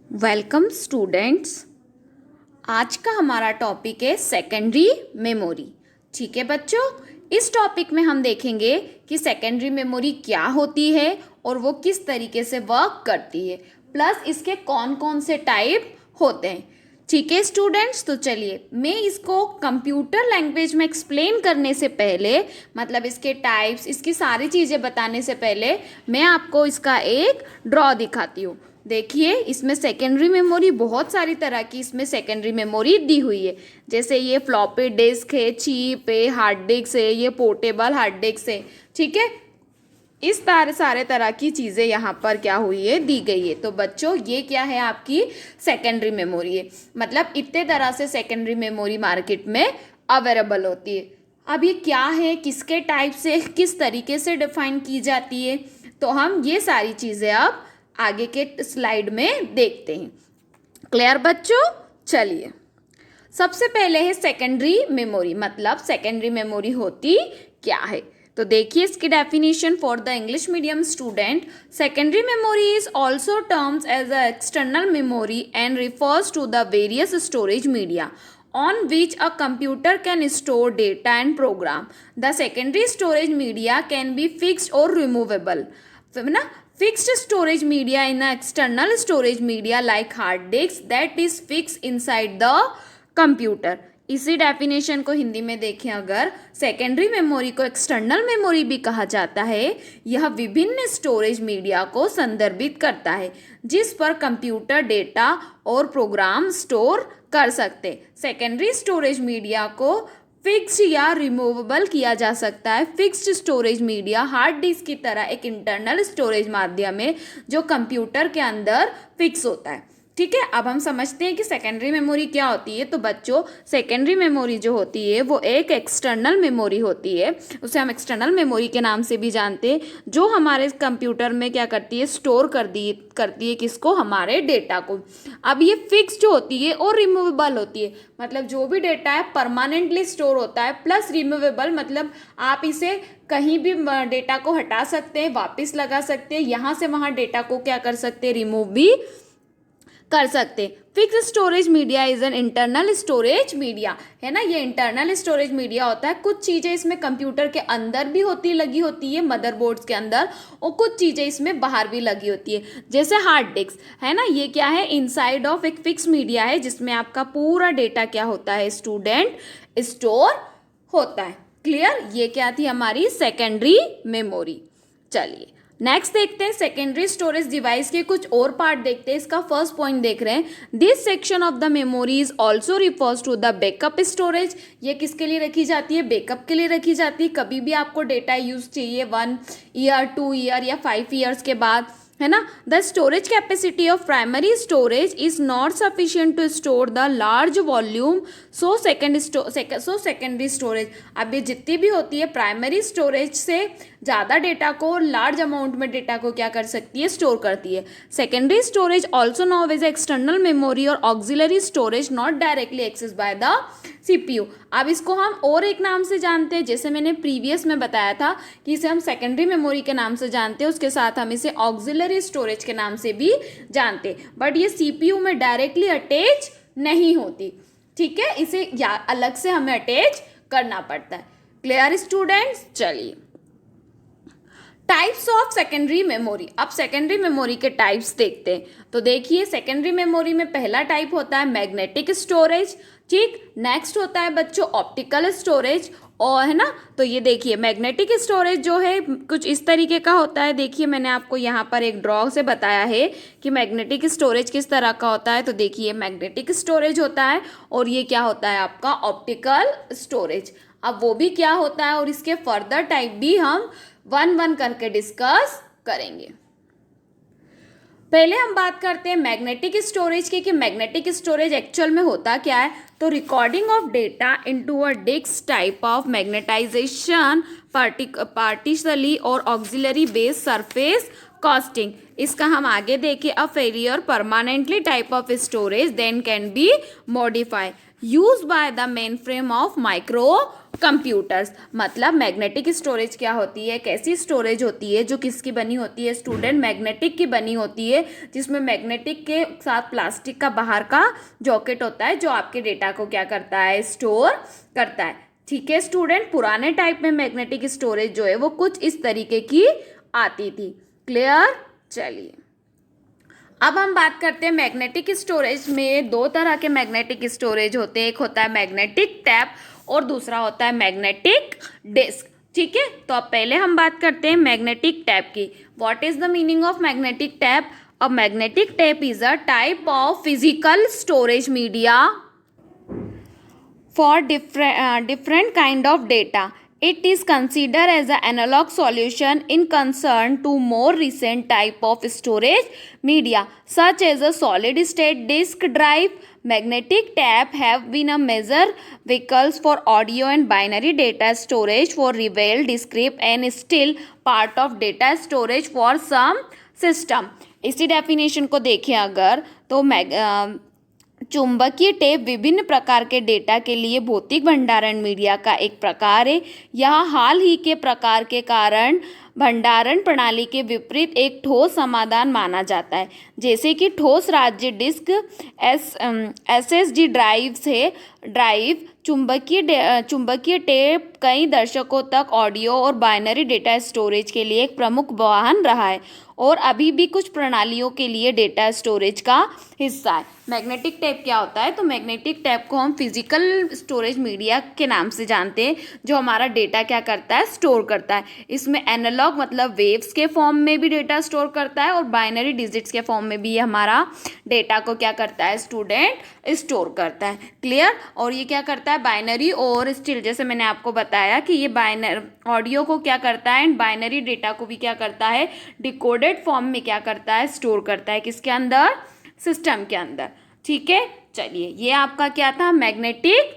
Welcome students. आज का हमारा टॉपिक है सेकेंडरी मेमोरी। ठीक है बच्चों, इस टॉपिक में हम देखेंगे कि सेकेंडरी मेमोरी क्या होती है और वो किस तरीके से वर्क करती है, प्लस इसके कौन कौन से टाइप होते हैं। ठीक है स्टूडेंट्स, तो चलिए मैं इसको कंप्यूटर लैंग्वेज में एक्सप्लेन करने से पहले, मतलब इसके टाइप्स, इसकी सारी चीज़ें बताने से पहले मैं आपको इसका एक ड्रॉ दिखाती हूँ। देखिए इसमें सेकेंडरी मेमोरी बहुत सारी तरह की इसमें सेकेंडरी मेमोरी दी हुई है। जैसे ये फ्लॉपी डिस्क है, चिप है, हार्ड डिस्क है, ये पोर्टेबल हार्ड डिस्क है। ठीक है, इस सारे तरह की चीज़ें यहाँ पर क्या हुई है, दी गई है। तो बच्चों ये क्या है, आपकी सेकेंडरी मेमोरी है। मतलब इतने तरह से सेकेंडरी मेमोरी मार्केट में अवेलेबल होती है। अब ये क्या है, किसके टाइप से, किस तरीके से डिफाइन की जाती है, तो हम ये सारी चीज़ें अब आगे के स्लाइड में देखते हैं। क्लियर बच्चों? चलिए सबसे पहले है सेकेंडरी मेमोरी। मतलब सेकेंडरी मेमोरी होती क्या है, तो देखिए इसकी definition for the English medium student. Secondary memory is also terms as a external memory and refers to the various storage media on which a computer can store data and program. The secondary storage media can be fixed or removable. ना, fixed storage media in an external storage media like hard disk that is fixed inside the computer. इसी definition को हिंदी में देखें अगर, secondary memory को external memory भी कहा जाता है। यह विभिन्न स्टोरेज मीडिया को संदर्भित करता है जिस पर कंप्यूटर डेटा और प्रोग्राम स्टोर कर सकते। सेकेंडरी स्टोरेज मीडिया को फिक्स्ड या रिमूवेबल किया जा सकता है। Fixed storage media hard disk की तरह एक इंटरनल स्टोरेज माध्यम है जो कंप्यूटर के अंदर फिक्स होता है। ठीक है, अब हम समझते हैं कि सेकेंडरी मेमोरी क्या होती है। तो बच्चों सेकेंडरी मेमोरी जो होती है वो एक एक्सटर्नल मेमोरी होती है, उसे हम एक्सटर्नल मेमोरी के नाम से भी जानते हैं, जो हमारे कंप्यूटर में क्या करती है, स्टोर करती है किसको, हमारे डेटा को। अब ये फिक्स्ड होती है और रिमूवेबल होती है। मतलब जो भी डेटा है परमानेंटली स्टोर होता है, प्लस रिमूवेबल मतलब आप इसे कहीं भी डेटा को हटा सकते हैं, वापस लगा सकते हैं, यहाँ से वहाँ डेटा को क्या कर सकते हैं, रिमूव भी कर सकते। Fix storage media is an internal storage media, है ना, ये इंटरनल स्टोरेज मीडिया होता है। कुछ चीज़ें इसमें कंप्यूटर के अंदर भी लगी होती है, मदरबोर्ड्स के अंदर, और कुछ चीज़ें इसमें बाहर भी लगी होती है। जैसे हार्ड डिस्क है ना, ये क्या है, इनसाइड ऑफ एक फिक्स मीडिया है जिसमें आपका पूरा डेटा क्या होता है स्टूडेंट, स्टोर होता है। क्लियर, ये क्या थी हमारी सेकेंडरी मेमोरी। चलिए नेक्स्ट देखते हैं सेकेंडरी स्टोरेज डिवाइस के कुछ और पार्ट देखते हैं। इसका फर्स्ट पॉइंट देख रहे हैं, this section of the memory is also refers to the backup storage. ये किसके लिए रखी जाती है, बैकअप के लिए रखी जाती है। कभी भी आपको डेटा यूज चाहिए 1 ईयर 2 ईयर या 5 ईयर्स के बाद, है ना। The storage capacity of primary storage is not sufficient to store the large volume, so secondary storage. अब ये जितनी भी होती है प्राइमरी स्टोरेज से ज़्यादा डेटा को, लार्ज अमाउंट में डेटा को क्या कर सकती है, स्टोर करती है। Secondary storage also known as external memory और auxiliary storage not directly access by the CPU. अब इसको हम और एक नाम से जानते हैं, जैसे मैंने प्रीवियस में बताया था कि इसे हम सेकेंडरी मेमोरी के नाम से जानते हैं, उसके साथ हम इसे ऑक्सिलरी स्टोरेज के नाम से भी जानते हैं। बट ये सीपीयू में डायरेक्टली अटैच नहीं होती। ठीक है, इसे अलग से हमें अटैच करना पड़ता है। Clear students? चलिए टाइप्स ऑफ सेकेंडरी मेमोरी। अब सेकेंडरी मेमोरी के टाइप्स देखते हैं। तो देखिए सेकेंडरी मेमोरी में पहला टाइप होता है मैग्नेटिक स्टोरेज। ठीक, नेक्स्ट होता है बच्चों ऑप्टिकल स्टोरेज, और है ना। तो ये देखिए मैग्नेटिक स्टोरेज जो है कुछ इस तरीके का होता है। देखिए मैंने आपको यहाँ पर एक ड्रॉ से बताया है कि मैग्नेटिक स्टोरेज किस तरह का होता है। तो देखिए मैग्नेटिक स्टोरेज होता है, और ये क्या होता है आपका ऑप्टिकल स्टोरेज। अब वो भी क्या होता है और इसके फर्दर टाइप भी हम 1-1 करके डिस्कस करेंगे। पहले हम बात करते हैं मैग्नेटिक स्टोरेज की, कि मैग्नेटिक स्टोरेज एक्चुअल में होता क्या है। तो recording of data into a disk type of magnetization partitionally और ऑक्सिलरी बेस सरफेस कास्टिंग। इसका हम आगे देखें, a failure permanently type of storage then can be modify use by the mainframe of micro computers. मतलब magnetic storage क्या होती है, कैसी स्टोरेज होती है, जो किसकी बनी होती है स्टूडेंट, मैग्नेटिक की बनी होती है, जिसमें मैग्नेटिक के साथ प्लास्टिक का बाहर का जॉकेट होता है जो आपके डेटा को क्या करता है, स्टोर करता है। ठीक है स्टूडेंट, पुराने टाइप में मैग्नेटिक स्टोरेज जो है वो कुछ इस तरीके की आती थी। क्लियर? चलिए अब हम बात करते हैं मैग्नेटिक स्टोरेज में। दो तरह के मैग्नेटिक स्टोरेज होते हैं, एक होता है मैग्नेटिक टैप और दूसरा होता है मैग्नेटिक डिस्क। ठीक है, तो अब पहले हम बात करते हैं मैग्नेटिक टैप की। What is the meaning of magnetic tap? A magnetic tap is a type of physical storage media for different kind of data. It is considered as an analog solution in concern to more recent type of storage media such as a solid state disk drive. Magnetic tape have been a major vehicles for audio and binary data storage for revealed discrete and still part of data storage for some system. इसी definition को देखें अगर तो चुंबकीय tape विभिन्न प्रकार के data के लिए भौतिक भंडारण मीडिया का एक प्रकार है। यह हाल ही के प्रकार के कारण भंडारण प्रणाली के विपरीत एक ठोस समाधान माना जाता है, जैसे कि ठोस राज्य डिस्क एसएसडी ड्राइव चुंबकीय टेप कई दशकों तक ऑडियो और बाइनरी डेटा स्टोरेज के लिए एक प्रमुख वाहन रहा है और अभी भी कुछ प्रणालियों के लिए डेटा स्टोरेज का हिस्सा है। मैग्नेटिक टेप क्या होता है? तो मैग्नेटिक टेप को हम फिजिकल स्टोरेज मीडिया के नाम से जानते हैं, जो हमारा डेटा क्या करता है, स्टोर करता है। इसमें एनालॉग मतलब वेव्स के फॉर्म में भी डेटा स्टोर करता है और बाइनरी डिजिट्स के फॉर्म में भी ये हमारा डेटा को क्या करता है स्टूडेंट, स्टोर करता है। क्लियर? और ये क्या करता है, बाइनरी और स्टिल, जैसे मैंने आपको बताया कि ये बाइनरी ऑडियो को क्या करता है एंड बाइनरी डेटा को भी क्या करता है, डिकोडेड फॉर्म में क्या करता है, स्टोर करता है। किसके अंदर? सिस्टम के अंदर। ठीक है, चलिए ये आपका क्या था, मैग्नेटिक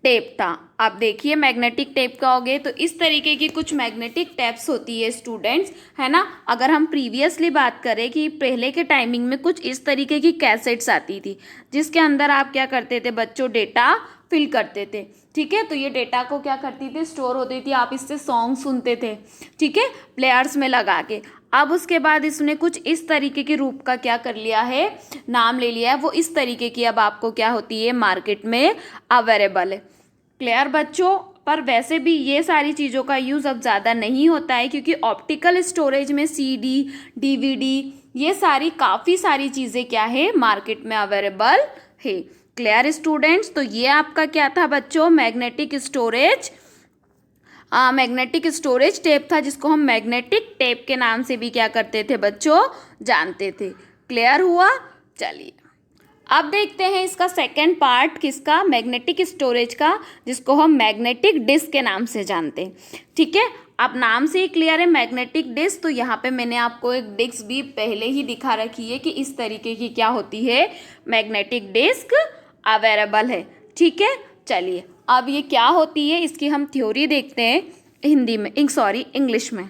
टेप था। आप देखिए मैग्नेटिक टेप का हो गए तो इस तरीके की कुछ मैग्नेटिक टेप्स होती है स्टूडेंट्स, है ना। अगर हम प्रीवियसली बात करें कि पहले के टाइमिंग में कुछ इस तरीके की कैसेट्स आती थी जिसके अंदर आप क्या करते थे बच्चों, डेटा फिल करते थे। ठीक है, तो ये डेटा को क्या करती थी, स्टोर होती थी। आप इससे सॉन्ग सुनते थे, ठीक है, प्लेयर्स में लगा के। अब उसके बाद इसने कुछ इस तरीके के रूप का क्या कर लिया है, नाम ले लिया है। वो इस तरीके की अब आपको क्या होती है, मार्केट में अवेलेबल है। क्लियर बच्चों? पर वैसे भी ये सारी चीज़ों का यूज़ अब ज़्यादा नहीं होता है क्योंकि ऑप्टिकल स्टोरेज में सीडी, डीवीडी, ये सारी काफ़ी सारी चीज़ें क्या है, मार्केट में अवेलेबल है। Clear students? तो ये आपका क्या था बच्चों, मैग्नेटिक स्टोरेज टेप था, जिसको हम मैग्नेटिक टेप के नाम से भी क्या करते थे बच्चों, जानते थे। क्लियर हुआ? चलिए अब देखते हैं इसका सेकंड पार्ट, किसका, मैग्नेटिक स्टोरेज का, जिसको हम मैग्नेटिक डिस्क के नाम से जानते हैं। ठीक है, अब नाम से ही क्लियर है मैग्नेटिक डिस्क। तो यहाँ पे मैंने आपको एक डिस्क भी पहले ही दिखा रखी है कि इस तरीके की क्या होती है, मैग्नेटिक डिस्क अवेलेबल है। ठीक है, चलिए अब ये क्या होती है इसकी हम थ्योरी देखते हैं इंग्लिश में।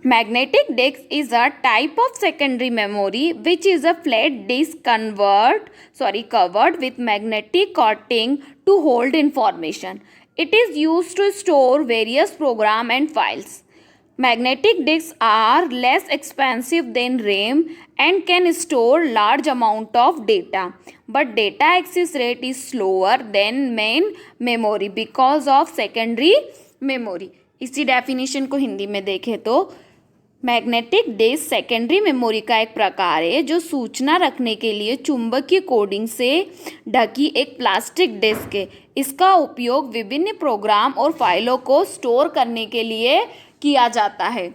Magnetic disk is a type of secondary memory which is a flat disk covered with magnetic coating to hold information. It is used to store various programs and files. Magnetic disks are less expensive than RAM and can store large amount of data. But data access rate is slower than main memory because of secondary memory. इसी definition को हिंदी में देखें तो magnetic disk secondary memory का एक प्रकार है जो सूचना रखने के लिए चुंबकीय कोडिंग से ढकी एक प्लास्टिक डिस्क है। इसका उपयोग विभिन्न प्रोग्राम और फाइलों को स्टोर करने के लिए किया जाता है।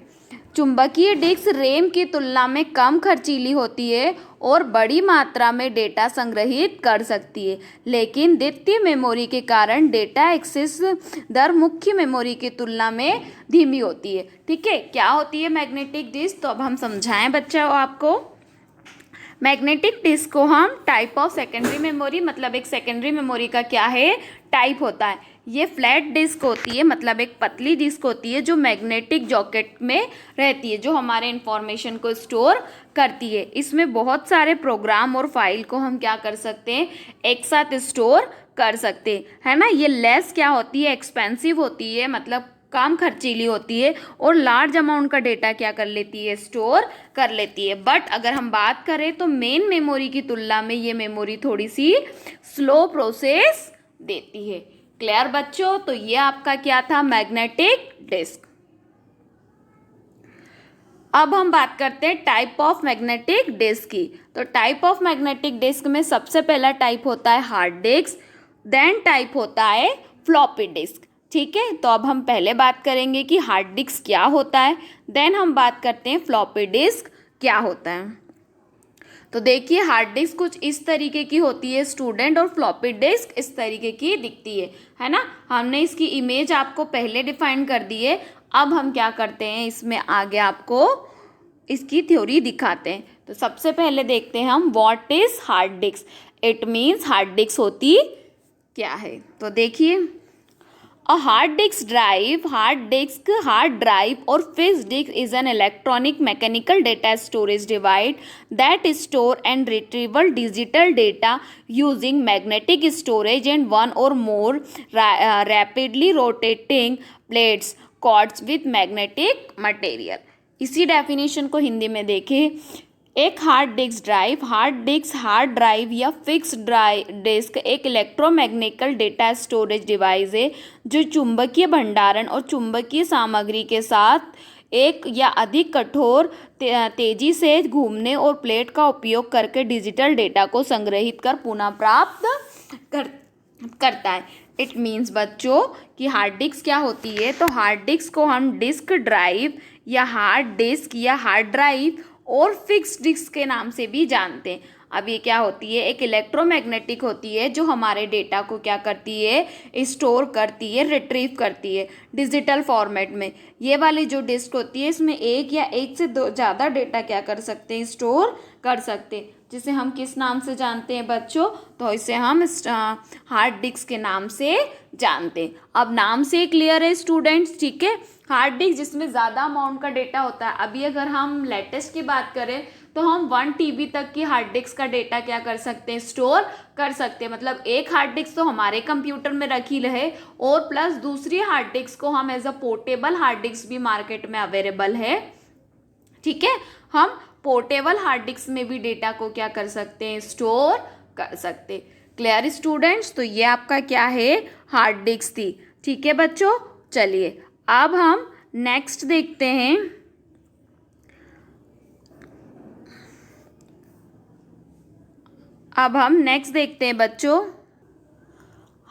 चुंबकीय डिस्क रैम की तुलना में कम खर्चीली होती है और बड़ी मात्रा में डेटा संग्रहित कर सकती है, लेकिन द्वितीय मेमोरी के कारण डेटा एक्सेस दर मुख्य मेमोरी की तुलना में धीमी होती है। ठीक है, क्या होती है मैग्नेटिक डिस्क, तो अब हम समझाएं बच्चों आपको। मैग्नेटिक डिस्क को हम टाइप ऑफ सेकेंडरी मेमोरी, मतलब एक सेकेंडरी मेमोरी का क्या है, टाइप होता है। ये फ्लैट डिस्क होती है, मतलब एक पतली डिस्क होती है जो मैग्नेटिक जॉकेट में रहती है, जो हमारे इंफॉर्मेशन को स्टोर करती है। इसमें बहुत सारे प्रोग्राम और फाइल को हम क्या कर सकते हैं, एक साथ स्टोर कर सकते, है ना। ये लेस क्या होती है, एक्सपेंसिव होती है, मतलब कम खर्चीली होती है, और लार्ज अमाउंट का डेटा क्या कर लेती है, स्टोर कर लेती है। बट अगर हम बात करें तो मेन मेमोरी की तुलना में ये मेमोरी थोड़ी सी स्लो प्रोसेस देती है। क्लियर बच्चों, तो ये आपका क्या था, मैग्नेटिक डिस्क। अब हम बात करते हैं टाइप ऑफ मैग्नेटिक डिस्क की। तो टाइप ऑफ मैग्नेटिक डिस्क में सबसे पहला टाइप होता है हार्ड डिस्क, देन टाइप होता है फ्लॉपी डिस्क। ठीक है, तो अब हम पहले बात करेंगे कि हार्ड डिस्क क्या होता है, देन हम बात करते हैं फ्लॉपी डिस्क क्या होता है। तो देखिए, हार्ड डिस्क कुछ इस तरीके की होती है स्टूडेंट, और फ्लॉपी डिस्क इस तरीके की दिखती है ना। हमने इसकी इमेज आपको पहले डिफाइन कर दी है। अब हम क्या करते हैं, इसमें आगे आपको इसकी थ्योरी दिखाते हैं। तो सबसे पहले देखते हैं हम what is hard disk. It means hard disk होती क्या है। तो देखिए, A hard disk drive, hard drive or fixed disk is an electronic mechanical data storage device that store and retrieval digital data using magnetic storage and one or more rapidly rotating plates cords with magnetic material। इसी definition को हिंदी में देखें, एक hard drive या fix disc एक इलेक्ट्रोमैग्नेटिकल data storage device है जो चुंबकीय भंडारण और चुंबकीय सामग्री के साथ एक या अधिक कठोर तेजी से घूमने और प्लेट का उपयोग करके डिजिटल डेटा को संग्रहित कर पुनः प्राप्त करता है। इट मीन्स बच्चों कि हार्ड डिस्क क्या होती है। तो हार्ड डिस्क को हम डिस्क ड्राइव या हार्ड डिस्क या हार्ड ड्राइव और फिक्स डिस्क के नाम से भी जानते हैं। अब ये क्या होती है, एक इलेक्ट्रोमैग्नेटिक होती है जो हमारे डेटा को क्या करती है, स्टोर करती है, रिट्रीव करती है डिजिटल फॉर्मेट में। ये वाली जो डिस्क होती है इसमें एक या एक से दो ज़्यादा डेटा क्या कर सकते हैं, स्टोर कर सकते हैं, जिसे हम किस नाम से जानते हैं बच्चों, तो इसे हम हार्ड डिस्क के नाम से जानते हैं। अब नाम से क्लियर है स्टूडेंट्स, ठीक है। हार्ड डिस्क जिसमें ज़्यादा अमाउंट का डेटा होता है। अभी अगर हम लेटेस्ट की बात करें तो हम 1 TB तक की हार्ड डिस्क का डेटा क्या कर सकते हैं, स्टोर कर सकते हैं। मतलब एक हार्ड डिस्क तो हमारे कंप्यूटर में रखी रहे, और प्लस दूसरी हार्ड डिस्क को हम as a portable hard disk भी मार्केट में अवेलेबल है। ठीक है, हम पोर्टेबल हार्ड डिस्क में भी डेटा को क्या कर सकते हैं, स्टोर कर सकते। क्लियर स्टूडेंट्स, तो ये आपका क्या है, हार्ड डिस्क थी। ठीक है बच्चों, चलिए अब हम नेक्स्ट देखते हैं। बच्चों,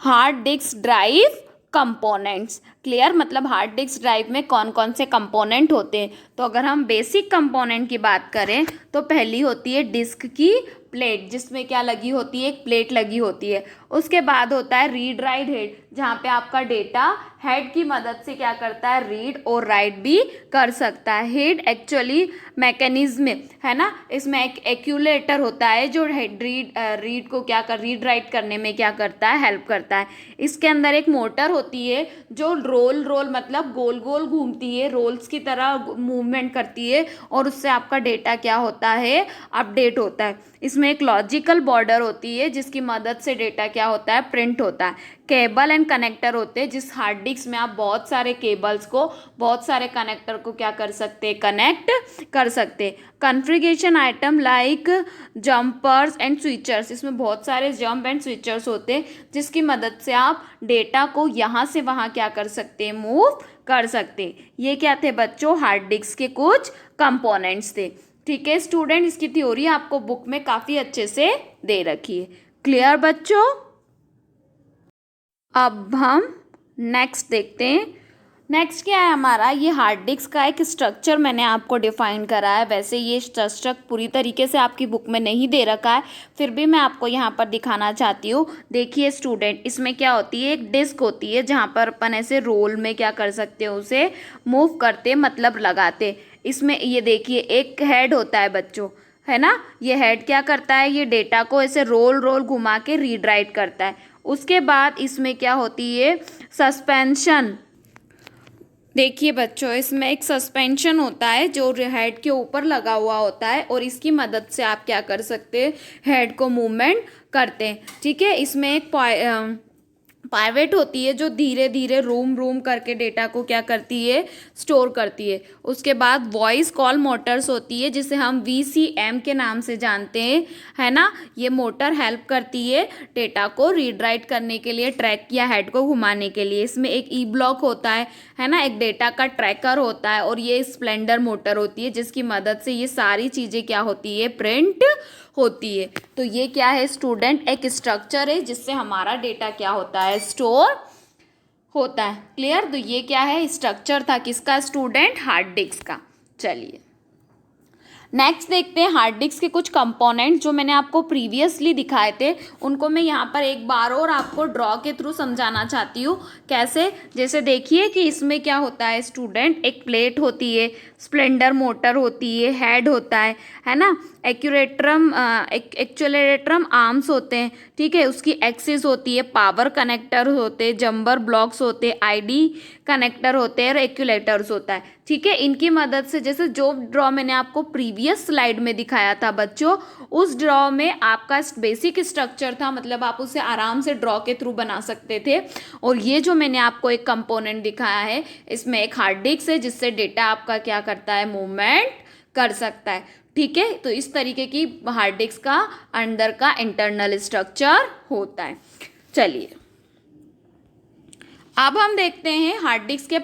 hard disk drive components. Clear, मतलब हार्ड डिस्क ड्राइव में कौन कौन से कंपोनेंट होते हैं। तो अगर हम बेसिक कंपोनेंट की बात करें तो पहली होती है डिस्क की प्लेट, जिसमें क्या लगी होती है, एक प्लेट लगी होती है। उसके बाद होता है रीड राइट हेड, जहाँ पे आपका डेटा हेड की मदद से क्या करता है, रीड और राइट भी कर सकता है। हेड एक्चुअली मैकेनिज्म है ना, इसमें एक एक्यूलेटर होता है जो रीड को क्या कर रीड राइट करने में क्या करता है, हेल्प करता है। इसके अंदर एक मोटर होती है जो रोल मतलब गोल गोल घूमती है, रोल्स की तरह मूवमेंट करती है, और उससे आपका डेटा क्या होता है, अपडेट होता है। इसमें एक लॉजिकल बॉर्डर होती है जिसकी मदद से डेटा क्या होता है, प्रिंट होता है। केबल एंड कनेक्टर होते हैं, जिस हार्ड डिस्क में आप बहुत सारे केबल्स को, बहुत सारे कनेक्टर को क्या कर सकते हैं, कनेक्ट कर सकते हैं। Configuration item like jumpers and switchers, इसमें बहुत सारे जंप एंड स्विचर्स होते हैं जिसकी मदद से आप डेटा को यहाँ से वहाँ क्या कर सकते हैं, मूव कर सकते। ये क्या थे बच्चों, हार्ड डिस्क के कुछ कंपोनेंट्स थे। ठीक है स्टूडेंट, इसकी थ्योरी आपको बुक में काफ़ी अच्छे से दे रखी है। क्लियर बच्चों, अब हम नेक्स्ट देखते हैं। नेक्स्ट क्या है हमारा, ये हार्ड डिस्क का एक स्ट्रक्चर मैंने आपको डिफाइन करा है। वैसे ये स्ट्रक्चर पूरी तरीके से आपकी बुक में नहीं दे रखा है, फिर भी मैं आपको यहाँ पर दिखाना चाहती हूँ। देखिए स्टूडेंट, इसमें क्या होती है, एक डिस्क होती है जहाँ पर अपन ऐसे रोल में क्या कर सकते हैं, उसे मूव करते मतलब लगाते। इसमें ये देखिए एक हेड होता है बच्चों, है ना। ये हेड क्या करता है, ये डेटा को ऐसे रोल घुमा के रीड राइट करता है। उसके बाद इसमें क्या होती है, सस्पेंशन देखिए बच्चों, इसमें एक सस्पेंशन होता है जो हेड के ऊपर लगा हुआ होता है और इसकी मदद से आप क्या कर सकते हैं, हेड को मूवमेंट करते हैं। ठीक है, इसमें एक पाइवेट होती है जो धीरे धीरे रूम रूम करके डेटा को क्या करती है, स्टोर करती है। उसके बाद वॉइस कॉल मोटर्स होती है जिसे हम VCM के नाम से जानते हैं, है ना। ये मोटर हेल्प करती है डेटा को रीड राइट करने के लिए, ट्रैक या हेड को घुमाने के लिए। इसमें एक ई ब्लॉक होता है ना, एक डेटा का ट्रैकर होता है, और ये स्प्लेंडर मोटर होती है जिसकी मदद से ये सारी चीज़ें क्या होती है, प्रिंट होती है। तो ये क्या है स्टूडेंट, एक स्ट्रक्चर है जिससे हमारा डेटा क्या होता है, स्टोर होता है। क्लियर। तो ये क्या है, स्ट्रक्चर था किसका स्टूडेंट, हार्ड डिस्क का। चलिए नेक्स्ट देखते हैं हार्ड डिस्क के कुछ कंपोनेंट जो मैंने आपको प्रीवियसली दिखाए थे, उनको मैं यहाँ पर एक बार और आपको ड्रॉ के थ्रू समझाना चाहती हूँ। कैसे, जैसे देखिए कि इसमें क्या होता है स्टूडेंट, एक प्लेट होती है, स्प्लेंडर मोटर होती है, हेड होता है ना, एक्चुएटरम आर्म्स होते हैं, ठीक है, उसकी एक्सिस होती है, पावर कनेक्टर होते हैं, जंपर ब्लॉक्स होते हैं, ID कनेक्टर होते हैं और एक्यूलेटर्स होता है। ठीक है, इनकी मदद से, जैसे जो ड्रॉ मैंने आपको प्रीवियस स्लाइड में दिखाया था बच्चों, उस ड्रॉ में आपका बेसिक स्ट्रक्चर था, मतलब आप उसे आराम से ड्रॉ के थ्रू बना सकते थे। और ये जो मैंने आपको एक कंपोनेंट दिखाया है, इसमें एक हार्ड डिस्क है जिससे डेटा आपका क्या करता है, मूवमेंट कर सकता है। ठीक है, तो इस तरीके की हार्ड डिस्क का अंदर का इंटरनल स्ट्रक्चर होता है। चलिए अब हम देखते हैं हार्ड डिस्क के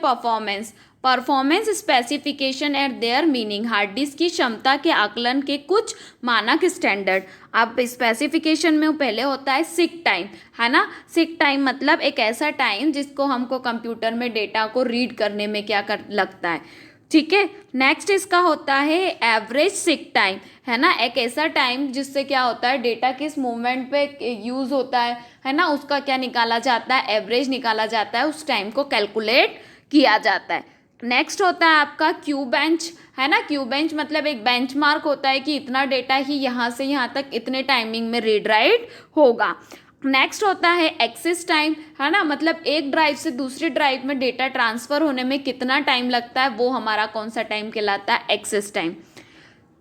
performance specification eight there meaning. Hard disk की क्षमता के आकलन के कुछ मानक स्टैंडर्ड। अब स्पेसिफिकेशन में पहले होता है सिक टाइम, है ना। सिक टाइम मतलब एक ऐसा टाइम जिसको हमको कंप्यूटर में डेटा को रीड करने में क्या कर लगता है। ठीक है, नेक्स्ट इसका होता है एवरेज सिक टाइम, है ना, एक ऐसा टाइम जिससे क्या होता है, डेटा किस मूवमेंट पे यूज होता है ना, उसका क्या निकाला जाता है, एवरेज निकाला जाता है, उस टाइम को कैलकुलेट किया जाता है। नेक्स्ट होता है आपका क्यू बेंच, है ना। क्यू बेंच मतलब एक बेंचमार्क होता है कि इतना डेटा ही यहाँ से यहाँ तक इतने टाइमिंग में रीड राइट होगा। नेक्स्ट होता है एक्सेस टाइम, है ना, मतलब एक ड्राइव से दूसरी ड्राइव में डेटा ट्रांसफर होने में कितना टाइम लगता है, वो हमारा कौन सा टाइम कहलाता है, एक्सेस टाइम।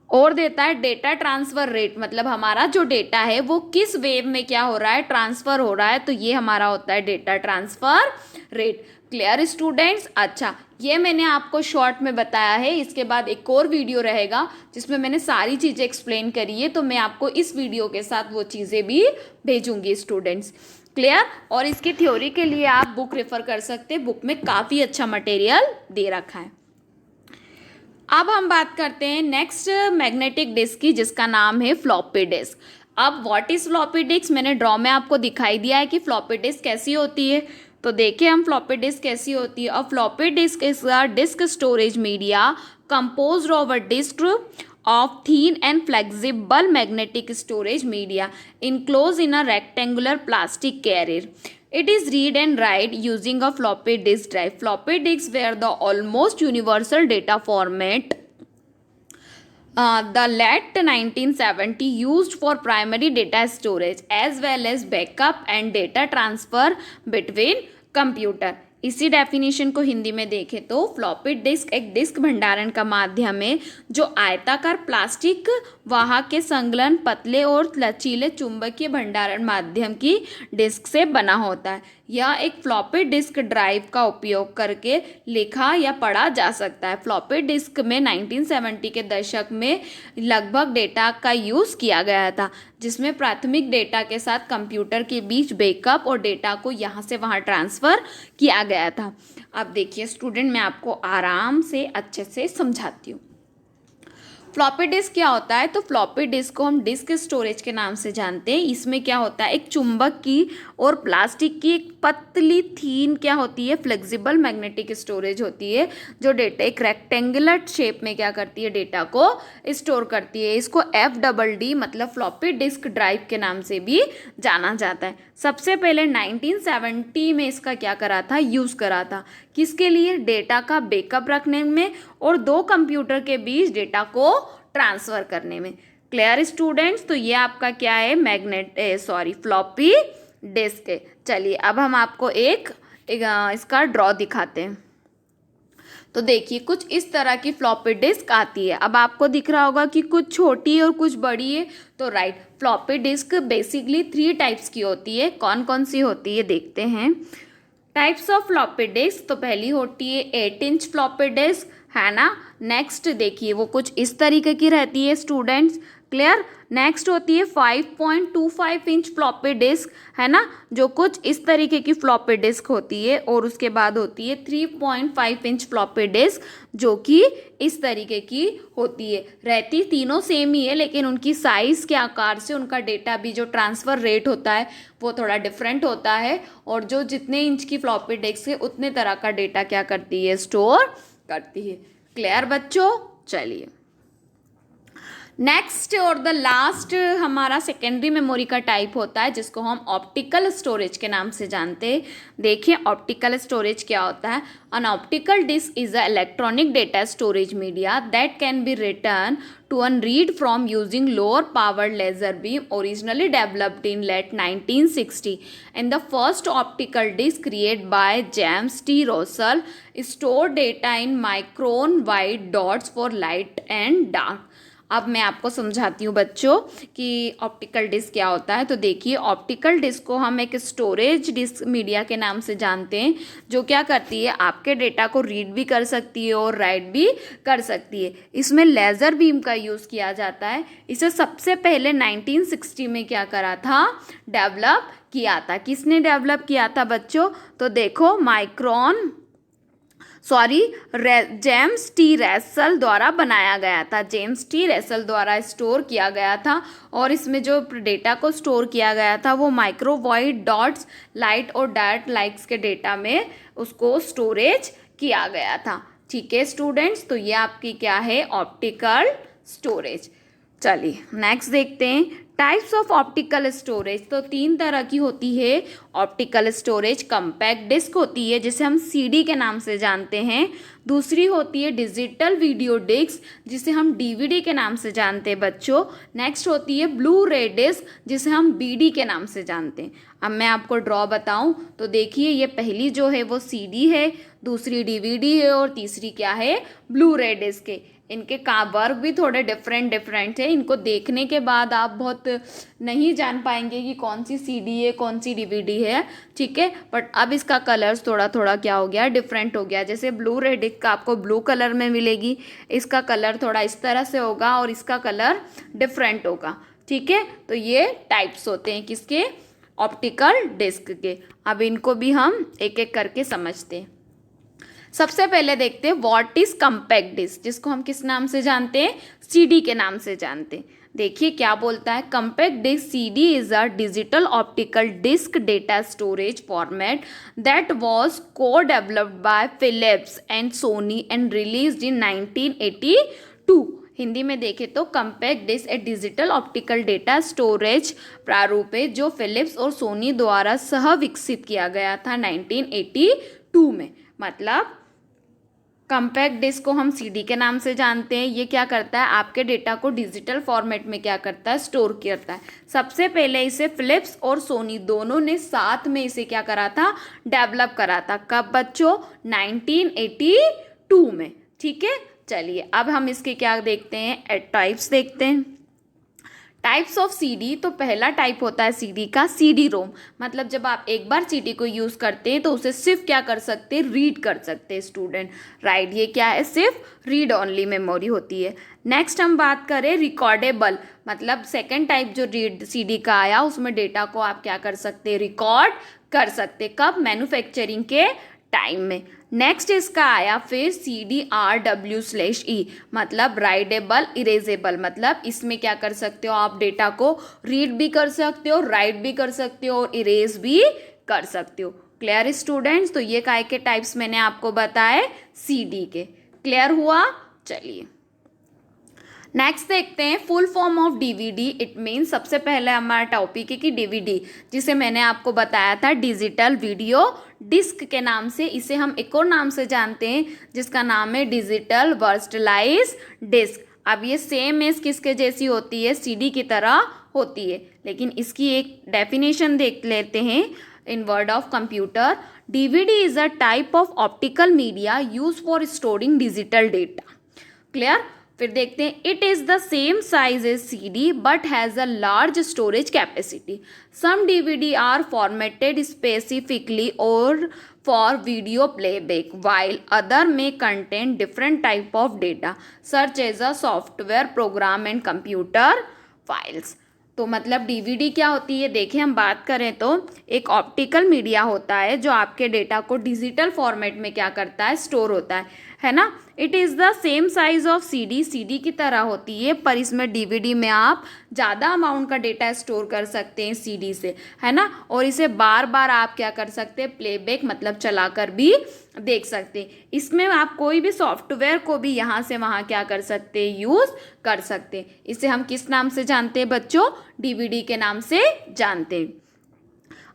और देता है डेटा ट्रांसफर रेट, मतलब हमारा जो डेटा है वो किस वेव में क्या हो रहा है, ट्रांसफर हो रहा है, तो ये हमारा होता है data transfer rate. Clear students. अच्छा, ये मैंने आपको शॉर्ट में बताया है, इसके बाद एक और वीडियो रहेगा जिसमें मैंने सारी चीज़ें एक्सप्लेन करी है, तो मैं आपको इस वीडियो के साथ वो चीज़ें भी भेजूंगी स्टूडेंट्स। क्लियर। और इसकी थ्योरी के लिए आप बुक रेफर कर सकते हैं, बुक में काफ़ी अच्छा मटेरियल दे रखा है। अब हम बात करते हैं नेक्स्ट मैग्नेटिक डिस्क की, जिसका नाम है फ्लॉपी डिस्क। अब व्हाट इज फ्लॉपी डिस्क, मैंने ड्रॉ में आपको दिखाई दिया है कि फ्लॉपी डिस्क कैसी होती है। तो देखिए हम फ्लॉपी डिस्क कैसी होती है। और floppy disk is a disk storage media composed of a disk of thin and flexible magnetic storage media enclosed in a rectangular plastic carrier. It is read and write using a floppy disk drive. Floppy disks were the almost universal data format. The late 1970 used for primary data storage as well as backup and data transfer between computer. इसी definition को हिंदी में देखें तो floppy disk एक disc भंडारण का माध्यम है जो आयताकार प्लास्टिक वाहक के संलग्न पतले और लचीले चुंबकीय भंडारण माध्यम की डिस्क से बना होता है। यह एक फ्लॉपी डिस्क ड्राइव का उपयोग करके लिखा या पढ़ा जा सकता है। फ्लॉपी डिस्क में 1970 के दशक में लगभग डेटा का यूज़ किया गया था, जिसमें प्राथमिक डेटा के साथ कंप्यूटर के बीच बैकअप और डेटा को यहाँ से वहाँ ट्रांसफ़र किया गया था। अब देखिए स्टूडेंट, मैं आपको आराम से अच्छे से समझाती हूँ। फ्लॉपी डिस्क क्या होता है, तो फ्लॉपी डिस्क को हम डिस्क स्टोरेज के नाम से जानते हैं। इसमें क्या होता है, एक चुंबक की और प्लास्टिक की एक पतली थीन क्या होती है, फ्लेक्सिबल मैग्नेटिक स्टोरेज होती है, जो डेटा एक रेक्टेंगुलर शेप में क्या करती है, डेटा को स्टोर करती है। इसको FDD मतलब फ्लॉपी डिस्क ड्राइव के नाम से भी जाना जाता है। सबसे पहले 1970 में इसका क्या करा था, यूज़ करा था। किसके लिए, डेटा का बैकअप रखने में और दो कंप्यूटर के बीच डेटा को ट्रांसफ़र करने में। Clear students. तो ये आपका क्या है, फ्लॉपी डिस्क है। चलिए अब हम आपको एक इसका ड्रॉ दिखाते हैं। तो देखिए कुछ इस तरह की फ्लॉपी डिस्क आती है। अब आपको दिख रहा होगा कि कुछ छोटी है और कुछ बड़ी है, तो right, floppy disk basically 3 types की होती है। कौन कौन सी होती है देखते हैं। टाइप्स ऑफ फ्लॉपी डिस्क, तो पहली होती है 8 इंच फ्लॉपी डिस्क, है ना। नेक्स्ट देखिए वो कुछ इस तरीके की रहती है स्टूडेंट्स, क्लियर। नेक्स्ट होती है 5.25 इंच फ्लॉपी डिस्क, है ना, जो कुछ इस तरीके की फ्लॉपी डिस्क होती है। और उसके बाद होती है 3.5 इंच फ्लॉपी डिस्क, जो कि इस तरीके की होती है। रहती तीनों सेम ही है, लेकिन उनकी साइज़ के आकार से उनका डेटा भी जो ट्रांसफ़र रेट होता है वो थोड़ा डिफरेंट होता है। और जो जितने इंच की फ्लॉपी डिस्क है उतने तरह का डेटा क्या करती है, स्टोर करती है। क्लियर बच्चों, चलिए नेक्स्ट और द लास्ट हमारा सेकेंडरी मेमोरी का टाइप होता है, जिसको हम ऑप्टिकल स्टोरेज के नाम से जानते हैं। देखिए ऑप्टिकल स्टोरेज क्या होता है। An optical disk is an electronic data storage media that can be written to and read from using lower powered laser beam, originally developed in late 1960. And the first optical disk created by James T. Russell stored data in micron wide dots for light and dark. अब मैं आपको समझाती हूँ बच्चों कि optical disc क्या होता है। तो देखिए ऑप्टिकल डिस्क को हम एक स्टोरेज डिस्क मीडिया के नाम से जानते हैं, जो क्या करती है, आपके डेटा को रीड भी कर सकती है और राइट भी कर सकती है। इसमें लेज़र बीम का यूज़ किया जाता है। इसे सबसे पहले 1960 में क्या करा था, डेवलप किया था। किसने डेवलप किया था बच्चों, तो देखो जेम्स टी रैसल द्वारा बनाया गया था। जेम्स टी रैसल द्वारा स्टोर किया गया था। और इसमें जो डेटा को स्टोर किया गया था वो माइक्रोवाइड डॉट्स, लाइट और डार्क लाइट्स के डेटा में उसको स्टोरेज किया गया था। ठीक है स्टूडेंट्स, तो ये आपकी क्या है, ऑप्टिकल स्टोरेज। चलिए नेक्स्ट देखते हैं टाइप्स ऑफ ऑप्टिकल स्टोरेज। तो 3 तरह की होती है ऑप्टिकल स्टोरेज। कंपैक्ट डिस्क होती है, जिसे हम सीडी के नाम से जानते हैं। दूसरी होती है डिजिटल वीडियो डिस्क, जिसे हम डीवीडी के नाम से जानते हैं बच्चों। नेक्स्ट होती है ब्लू रे डिस्क, जिसे हम बीडी के नाम से जानते हैं। अब मैं आपको ड्रॉ बताऊं तो देखिए ये पहली जो है वो सीडी है, दूसरी डीवीडी है और तीसरी क्या है, ब्लू रे डिस्क है। इनके वर्क भी थोड़े डिफरेंट है। इनको देखने के बाद आप बहुत नहीं जान पाएंगे कि कौन सी सीडी है कौन सी डीवीडी है, ठीक है। बट अब इसका कलर्स थोड़ा थोड़ा क्या हो गया, डिफरेंट हो गया। जैसे ब्लू रेड का आपको ब्लू कलर में मिलेगी, इसका कलर थोड़ा इस तरह से होगा और इसका कलर डिफरेंट होगा, ठीक है। तो ये टाइप्स होते हैं किसके, ऑप्टिकल डिस्क के। अब इनको भी हम एक एक करके समझते हैं। सबसे पहले देखते हैं व्हाट इज कंपैक्ट डिस्क, जिसको हम किस नाम से जानते हैं, सीडी के नाम से जानते हैं। देखिए क्या बोलता है, compact disc CD is a digital optical disc data storage format that was co developed by Philips and Sony and released in 1982। Hindi में देखें तो कंपैक्ट डिस्क एक डिजिटल ऑप्टिकल डेटा स्टोरेज प्रारूप है जो फिलिप्स और सोनी द्वारा सह विकसित किया गया था 1982 में। मतलब कंपैक्ट डिस्क को हम सीडी के नाम से जानते हैं। ये क्या करता है, आपके डेटा को डिजिटल फॉर्मेट में क्या करता है, स्टोर करता है। सबसे पहले इसे फिलिप्स और सोनी दोनों ने साथ में इसे क्या करा था, डेवलप करा था। कब बच्चों, 1982 में, ठीक है। चलिए अब हम इसके क्या देखते हैं, टाइप्स देखते हैं। टाइप्स ऑफ सीडी, तो पहला टाइप होता है सीडी का सीडी रोम। मतलब जब आप एक बार सीडी को यूज़ करते हैं तो उसे सिर्फ क्या कर सकते हैं, रीड कर सकते हैं स्टूडेंट, राइट। ये क्या है, सिर्फ रीड ओनली मेमोरी होती है। नेक्स्ट हम बात करें रिकॉर्डेबल, मतलब सेकंड टाइप जो रीड सीडी का आया उसमें डेटा को आप क्या कर सकते हैं, रिकॉर्ड कर सकते। कब, मैन्युफैक्चरिंग के टाइम में। नेक्स्ट इसका आया फिर CDRW/E, मतलब राइडेबल इरेजेबल। मतलब इसमें क्या कर सकते हो, आप डेटा को रीड भी कर सकते हो, राइट भी कर सकते हो और इरेज भी कर सकते हो। क्लियर स्टूडेंट्स, तो ये काय के टाइप्स मैंने आपको बताए सीडी के। क्लियर हुआ, चलिए नेक्स्ट देखते हैं full form of DVD. It means सबसे पहले हमारा टॉपिक है कि डीवीडी, जिसे मैंने आपको बताया था डिजिटल वीडियो डिस्क के नाम से। इसे हम एक और नाम से जानते हैं जिसका नाम है डिजिटल वर्सटाइल डिस्क। अब ये सेम एज किसके जैसी होती है, सीडी की तरह होती है, लेकिन इसकी एक डेफिनेशन देख लेते हैं। in word of computer, DVD is a type of optical media used for storing digital data. Clear? फिर देखते हैं, it is the same size as CD but has a large storage capacity. Some DVD are formatted specifically और for video playback while other may contain different type of data such as a software program and computer files. तो मतलब DVD क्या होती है, देखिए हम बात करें तो एक ऑप्टिकल मीडिया होता है जो आपके डेटा को डिजिटल फॉर्मेट में क्या करता है, स्टोर होता है ना. It is the same size of CD की तरह होती है, पर इसमें DVD में आप ज़्यादा अमाउंट का डेटा स्टोर कर सकते हैं CD से, है ना. और इसे बार बार आप क्या कर सकते हैं, प्लेबैक मतलब चलाकर भी देख सकते हैं. इसमें आप कोई भी सॉफ्टवेयर को भी यहाँ से वहाँ क्या कर सकते हैं, यूज़ कर सकते हैं. इसे हम किस नाम से जानते हैं बच्चों, DVD के नाम से जानते हैं.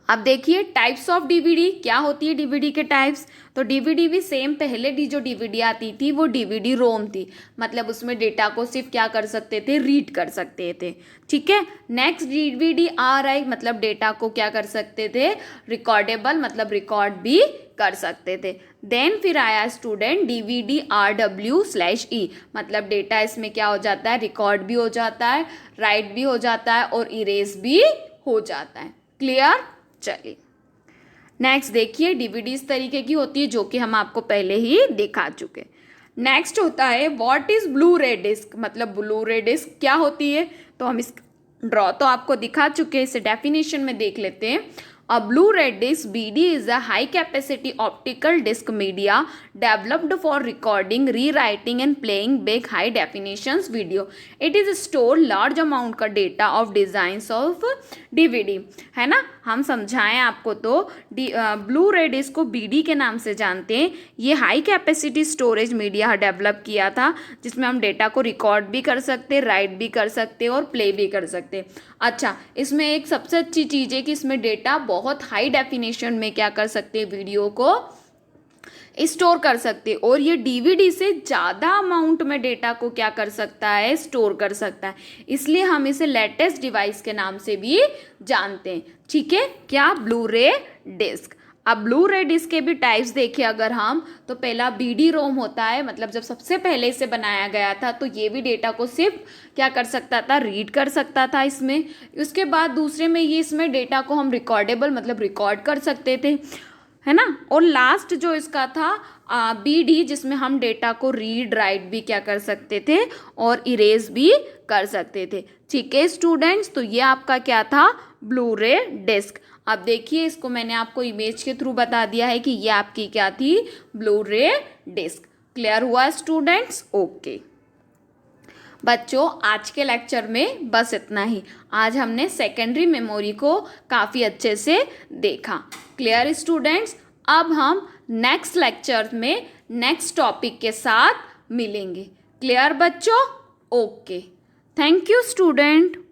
अब देखिए टाइप्स ऑफ DVD क्या होती है. DVD के टाइप्स, तो DVD भी सेम पहले जो DVD आती थी वो DVD रोम थी, मतलब उसमें डेटा को सिर्फ क्या कर सकते थे, रीड कर सकते थे. ठीक है. नेक्स्ट DVD RI मतलब डेटा को क्या कर सकते थे, रिकॉर्डेबल मतलब रिकॉर्ड भी कर सकते थे. देन फिर आया स्टूडेंट DVD RW/E मतलब डेटा इसमें क्या हो जाता है, रिकॉर्ड भी हो जाता है, राइट भी हो जाता है और इरेज भी हो जाता है. क्लियर. चलिए नेक्स्ट देखिए, DVD इस तरीके की होती है जो कि हम आपको पहले ही दिखा चुके. नेक्स्ट होता है व्हाट इज ब्लू रे डिस्क, मतलब ब्लू रे डिस्क क्या होती है. तो हम इस ड्रॉ तो आपको दिखा चुके हैं, इसे डेफिनेशन में देख लेते हैं. A Blu-ray disc BD is a high capacity optical disc media developed for recording, rewriting and playing back high definitions video. It is store large amount का data of designs of DVD, है ना. हम समझाएं आपको तो Blu-ray disc को BD के नाम से जानते हैं. ये high capacity storage media develop किया था जिसमें हम डेटा को रिकॉर्ड भी कर सकते, राइट भी कर सकते और प्ले भी कर सकते. अच्छा, इसमें एक सबसे अच्छी चीज़ है कि इसमें डेटा बहुत हाई डेफिनेशन में क्या कर सकते हैं, वीडियो को स्टोर कर सकते हैं. और ये DVD से ज़्यादा अमाउंट में डेटा को क्या कर सकता है, स्टोर कर सकता है. इसलिए हम इसे लेटेस्ट डिवाइस के नाम से भी जानते हैं. ठीक है. क्या, ब्लू रे डिस्क. अब ब्लू रे डिस्क के भी टाइप्स देखिए अगर हम, तो पहला BD रोम होता है, मतलब जब सबसे पहले इसे बनाया गया था तो ये भी डेटा को सिर्फ क्या कर सकता था, रीड कर सकता था इसमें. उसके बाद दूसरे में ये इसमें डेटा को हम रिकॉर्डेबल मतलब रिकॉर्ड कर सकते थे, है ना. और लास्ट जो इसका था BD जिसमें हम डेटा को रीड राइट भी क्या कर सकते थे और इरेज भी कर सकते थे. ठीक है स्टूडेंट्स, तो ये आपका क्या था, ब्लू रे डिस्क. अब देखिए इसको मैंने आपको इमेज के थ्रू बता दिया है कि ये आपकी क्या थी, ब्लू रे डिस्क. क्लियर हुआ स्टूडेंट्स. ओके बच्चों, आज के लेक्चर में बस इतना ही. आज हमने सेकेंडरी मेमोरी को काफ़ी अच्छे से देखा. Clear students. अब हम नेक्स्ट लेक्चर में नेक्स्ट टॉपिक के साथ मिलेंगे. क्लियर बच्चों. Okay, thank you student.